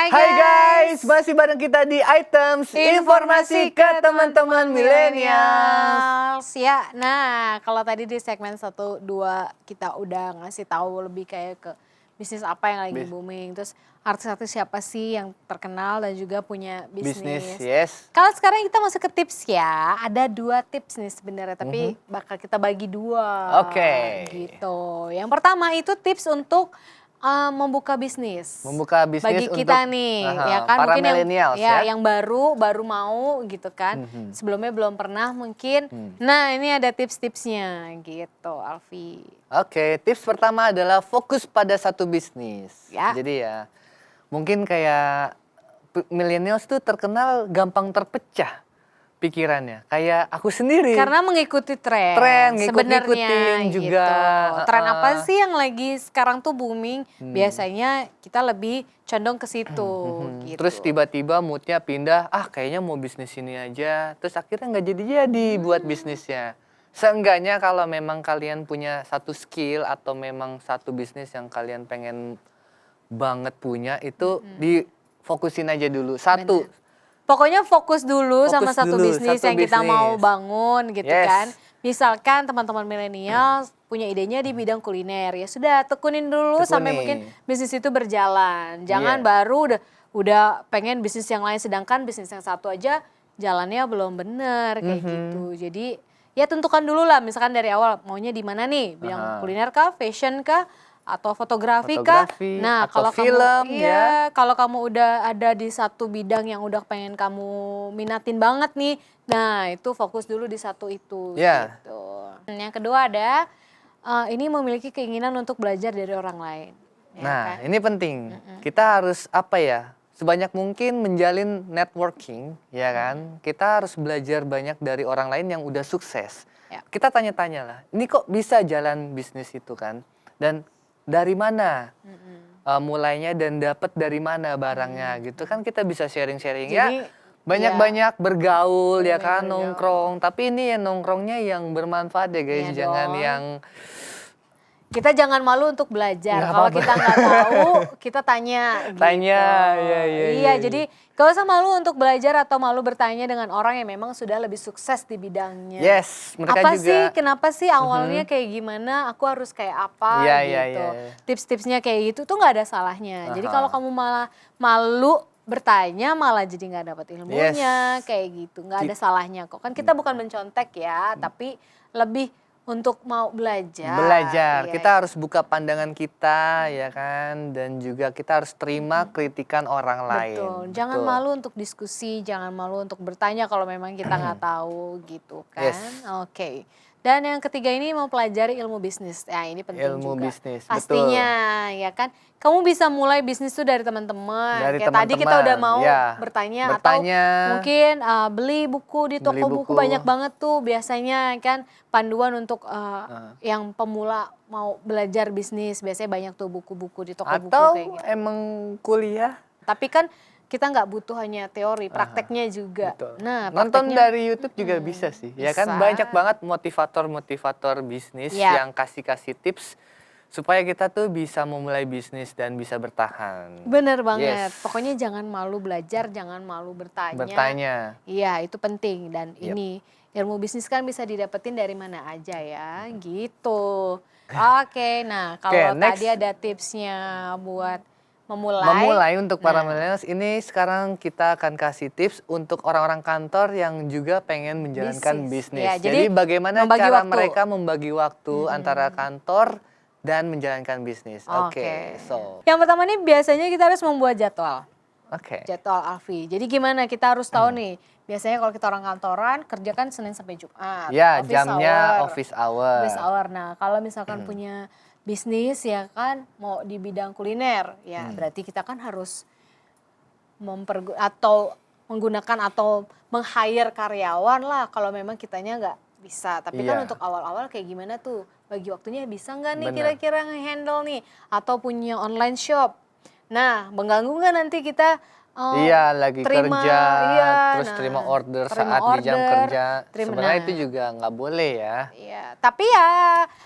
Hai Hai guys, guys, masih bareng kita di Items Informasi ke teman-teman milenials. Ya, nah kalau tadi di segmen 1, 2 kita udah ngasih tahu lebih kayak ke bisnis apa yang lagi booming. Terus artis-artis siapa sih yang terkenal dan juga punya Bisnis, bisnis. yes. Kalau sekarang kita masuk ke tips ya, ada 2 tips nih sebenarnya, tapi bakal kita bagi 2. Oke. Gitu. Yang pertama itu tips untuk membuka bisnis. Membuka bisnis bagi kita untuk nih, ya kan para mungkin millennials yang baru mau gitu kan. Sebelumnya belum pernah mungkin. Nah, ini ada tips-tipsnya gitu, Alfi. Oke, tips pertama adalah fokus pada satu bisnis. Ya. Jadi ya, mungkin kayak millennials tuh terkenal gampang terpecah pikirannya. Kayak aku sendiri. Karena mengikuti tren ngikut-ngikutin juga. Gitu. Tren apa sih yang lagi sekarang tuh booming? Biasanya kita lebih condong ke situ. Gitu. Terus tiba-tiba moodnya pindah, kayaknya mau bisnis ini aja. Terus akhirnya nggak jadi-jadi buat bisnisnya. Seenggaknya kalau memang kalian punya satu skill atau memang satu bisnis yang kalian pengen banget punya, itu difokusin aja dulu. Satu. Bener. Pokoknya fokus dulu sama Fokus satu dulu, bisnis satu yang kita mau bisnis. bangun gitu Yes. kan. Misalkan teman-teman milenial punya idenya di bidang kuliner, ya sudah tekunin dulu sampai mungkin bisnis itu berjalan. Jangan baru udah pengen bisnis yang lain, sedangkan bisnis yang satu aja jalannya belum bener kayak gitu. Jadi ya tentukan dulu lah, misalkan dari awal maunya di mana nih, bidang kuliner kah, fashion kah, atau fotografi kah? Nah, atau kalau film, kamu kalau kamu udah ada di satu bidang yang udah pengen kamu minatin banget nih, nah itu fokus dulu di satu itu. Gitu. Yang kedua ada ini memiliki keinginan untuk belajar dari orang lain. Ya Nah, kan? ini penting. Kita harus sebanyak mungkin menjalin networking, ya kan? Kita harus belajar banyak dari orang lain yang udah sukses. Ya. Kita tanya-tanya lah, ini kok bisa jalan bisnis itu kan? Dan dari mana mulainya dan dapat dari mana barangnya gitu kan, kita bisa sharing-sharing. Jadi, Ya banyak-banyak bergaul ya kan, bergaul. nongkrong. Tapi ini ya nongkrongnya yang bermanfaat ya guys, Iya jangan dong. yang kita jangan malu untuk belajar. Kalau kita nggak tahu, kita tanya. Gitu. Iya, jadi gak usah malu untuk belajar atau malu bertanya dengan orang yang memang sudah lebih sukses di bidangnya. Yes, mereka apa juga. sih, kenapa sih awalnya kayak gimana, aku harus kayak apa gitu. Tips-tipsnya kayak gitu tuh nggak ada salahnya. Jadi kalau kamu malah malu bertanya, malah jadi nggak dapat ilmunya, kayak gitu. Nggak ada salahnya kok. Kan kita bukan mencontek ya, tapi lebih untuk mau belajar. Iya, kita harus buka pandangan kita ya kan, dan juga kita harus terima kritikan orang lain. Betul, jangan malu untuk diskusi, jangan malu untuk bertanya kalau memang kita nggak tahu gitu kan. Oke. Dan yang ketiga ini mau pelajari ilmu bisnis. Ya ini penting Ilmu juga. bisnis, pastinya ya kan. Kamu bisa mulai bisnis tuh dari teman-teman. Kayak tadi kita udah mau bertanya atau mungkin beli buku di toko buku banyak banget tuh biasanya kan, panduan untuk yang pemula mau belajar bisnis. Biasanya banyak tuh buku-buku di toko buku kayak gitu. Atau emang kuliah. Tapi kan kita nggak butuh hanya teori, prakteknya juga. Nah, nonton dari YouTube juga bisa sih. Ya kan banyak banget motivator-motivator bisnis yang kasih-kasih tips supaya kita tuh bisa memulai bisnis dan bisa bertahan. Bener banget. Pokoknya jangan malu belajar, jangan malu bertanya. Iya, itu penting. Dan ini ilmu bisnis kan bisa didapetin dari mana aja ya, gitu. Oke, nah kalau tadi ada tipsnya buat memulai untuk para millennials, ini sekarang kita akan kasih tips untuk orang-orang kantor yang juga pengen menjalankan bisnis. Ya, jadi bagaimana cara mereka membagi waktu antara kantor dan menjalankan bisnis. Yang pertama nih biasanya kita harus membuat jadwal. Jadwal Alfi. Jadi gimana, kita harus tahu nih. Biasanya kalau kita orang kantoran kerja kan Senin sampai Jumat. Ya, jamnya office hour. Nah, kalau misalkan punya bisnis ya kan, mau di bidang kuliner, ya berarti kita kan harus menggunakan atau meng-hire karyawan lah kalau memang kitanya nggak bisa. Tapi kan untuk awal-awal kayak gimana tuh, bagi waktunya bisa nggak nih kira-kira nge-handle nih, atau punya online shop. Nah, mengganggu nggak nanti kita lagi kerja, terus terima order saat di jam kerja. Sebenarnya itu juga nggak boleh ya. Iya, tapi ya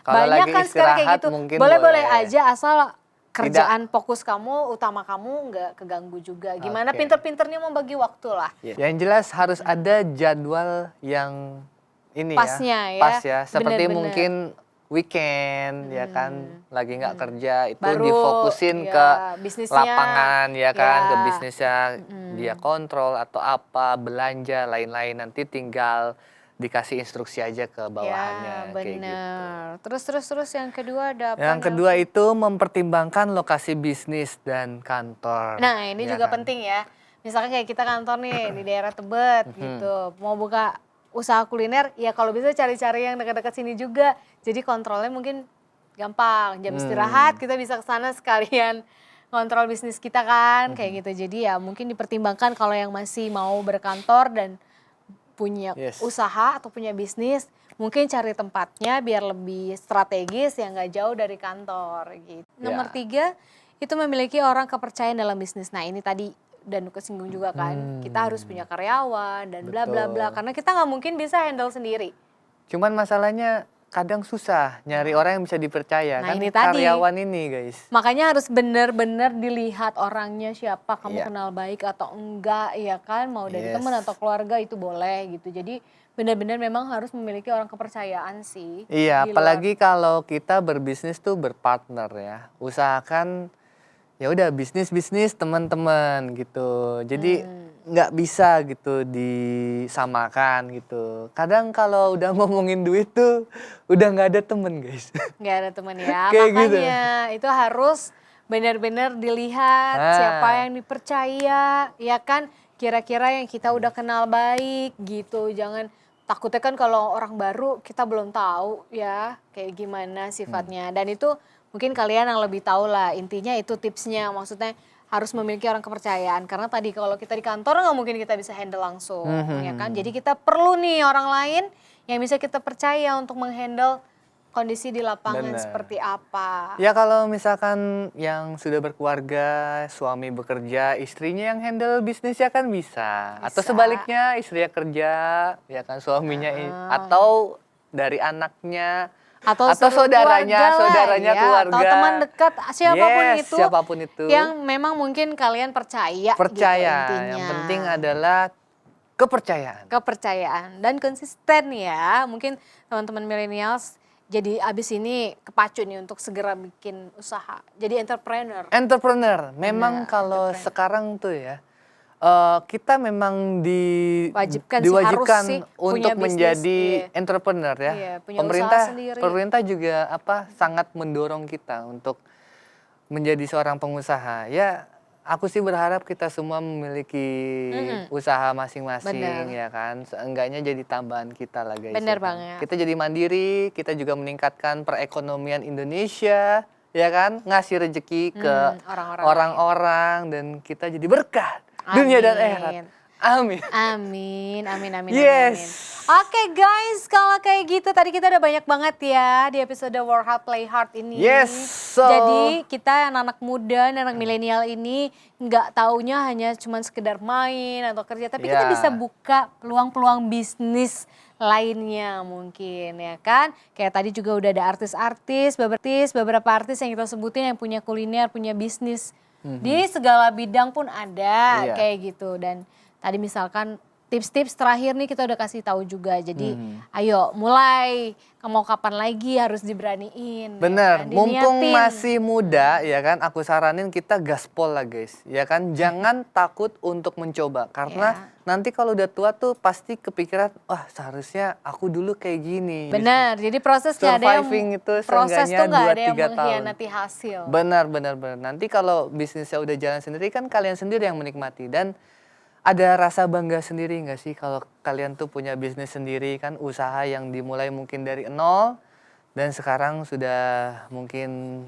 banyak kan sekarang kayak gitu. Boleh-boleh aja asal kerjaan fokus kamu, utama kamu nggak keganggu juga. Gimana Oke. pinter-pinternya membagi waktu lah. Yang jelas harus ada jadwal yang ini Pasnya ya, pas ya. Seperti bener-bener. mungkin weekend ya kan, lagi nggak kerja itu Baru, difokusin ya, ke bisnisnya, lapangan ya kan, ya. ke bisnisnya dia kontrol atau apa, belanja lain-lain, nanti tinggal dikasih instruksi aja ke bawahannya Ya, kayak gitu. bener. Terus yang kedua ada apa? Yang kedua itu mempertimbangkan lokasi bisnis dan kantor. Nah, ini ya juga kan? penting ya. Misalkan kayak kita kantor nih di daerah Tebet gitu. Mau buka usaha kuliner, ya kalau bisa cari-cari yang dekat-dekat sini juga. Jadi kontrolnya mungkin gampang. Jam istirahat kita bisa ke sana sekalian kontrol bisnis kita kan, kayak gitu. Jadi ya mungkin dipertimbangkan kalau yang masih mau berkantor dan punya Yes. usaha atau punya bisnis, mungkin cari tempatnya biar lebih strategis yang nggak jauh dari kantor gitu. Nomor 3, itu memiliki orang kepercayaan dalam bisnis. Nah ini tadi dan kesinggung juga kan, kita harus punya karyawan dan bla bla bla. Betul. Karena kita nggak mungkin bisa handle sendiri. Cuman masalahnya kadang susah nyari orang yang bisa dipercaya Nah, kan, ini tadi. karyawan ini guys. Makanya harus benar-benar dilihat orangnya siapa, kamu Iya. kenal baik atau enggak, ya kan? Mau dari Yes. teman atau keluarga itu boleh gitu. Jadi benar-benar memang harus memiliki orang kepercayaan sih. Iya, di luar. apalagi kalau kita berbisnis tuh berpartner ya. Usahakan ya udah bisnis teman-teman gitu. Jadi nggak bisa gitu disamakan gitu. Kadang kalau udah ngomongin duit tuh udah nggak ada temen guys. Nggak ada teman ya, Kayak gitu. makanya itu harus benar-benar dilihat Ah. siapa yang dipercaya, ya kan? Kira-kira yang kita udah kenal baik gitu. Jangan takutnya kan kalau orang baru kita belum tahu ya kayak gimana sifatnya. Dan itu mungkin kalian yang lebih tahu lah, intinya itu tipsnya. Maksudnya harus memiliki orang kepercayaan. Karena tadi kalau kita di kantor nggak mungkin kita bisa handle langsung, ya kan? Jadi kita perlu nih orang lain yang bisa kita percaya untuk menghandle kondisi di lapangan Bener. seperti apa. Ya kalau misalkan yang sudah berkeluarga, suami bekerja, istrinya yang handle bisnisnya kan bisa. Atau Bisa. sebaliknya istrinya kerja, ya kan suaminya atau dari anaknya Atau saudaranya, keluarga lah ya, keluarga. atau teman dekat siapapun Yes, itu, siapapun itu. yang memang mungkin kalian percaya, gitu Percaya, intinya. yang penting adalah kepercayaan. Kepercayaan dan konsisten ya. Mungkin teman-teman millennials jadi abis ini kepacu nih untuk segera bikin usaha, jadi entrepreneur. Entrepreneur, memang Benar, kalau entrepreneur. sekarang tuh ya, kita memang Wajibkan sih, diwajibkan harus sih punya untuk bisnis, menjadi iya. entrepreneur ya. Iya, punya usaha sendiri. Pemerintah juga sangat mendorong kita untuk menjadi seorang pengusaha. Ya, aku sih berharap kita semua memiliki usaha masing-masing Benar. ya kan. Seenggaknya jadi tambahan kita lah guys. Benar ya kan. banget. Kita jadi mandiri, kita juga meningkatkan perekonomian Indonesia, ya kan, ngasih rezeki ke orang-orang orang-orang dan kita jadi berkah dunia dan Amin. akhirat. Amin. Amin, amin, amin, Yes. amin. Oke guys, kalau kayak gitu tadi kita udah banyak banget ya di episode Work Hard Play Hard ini. Yes, so- Jadi kita anak-anak muda, anak milenial ini nggak taunya hanya cuman sekedar main atau kerja, tapi kita Ya. bisa buka peluang-peluang bisnis lainnya mungkin ya kan. Kayak tadi juga udah ada artis-artis, beberapa artis yang kita sebutin yang punya kuliner, punya bisnis. Di segala bidang pun ada Iya. kayak gitu. Dan tadi misalkan tips-tips terakhir nih kita udah kasih tahu juga. Jadi ayo mulai, mau kapan lagi harus diberaniin. Bener, ya kan? mumpung Diniatin. masih muda ya kan, aku saranin kita gaspol lah guys, ya kan, jangan takut untuk mencoba karena nanti kalau udah tua tuh pasti kepikiran, wah seharusnya aku dulu kayak gini. Benar, jadi proses nggak ada yang Surviving itu proses seenggaknya tuh nggak ada yang 2-3 tahun. mengkhianati hasil. Benar. Nanti kalau bisnisnya udah jalan sendiri kan kalian sendiri yang menikmati dan ada rasa bangga sendiri nggak sih kalau kalian tuh punya bisnis sendiri kan, usaha yang dimulai mungkin dari nol dan sekarang sudah mungkin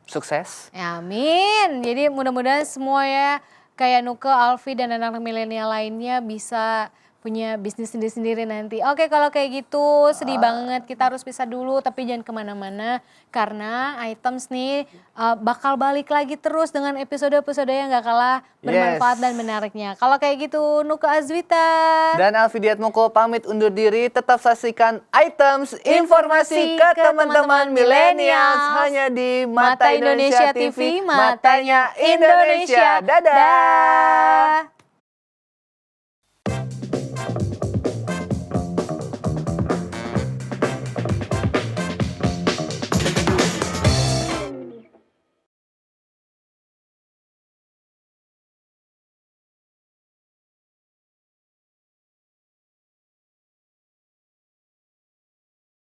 sukses. Ya, amin. Jadi mudah-mudahan semua ya kayak Nuke, Alfi dan anak-anak milenial lainnya bisa punya bisnis sendiri-sendiri nanti. Oke, kalau kayak gitu sedih banget, kita harus pisah dulu, tapi jangan kemana-mana karena items nih bakal balik lagi terus dengan episode-episode yang gak kalah bermanfaat dan menariknya. Kalau kayak gitu, Nuka Azwita dan Alfi Diatmoko pamit undur diri. Tetap saksikan items informasi ke teman-teman milenials hanya di Mata Indonesia TV, matanya Indonesia. Dadah.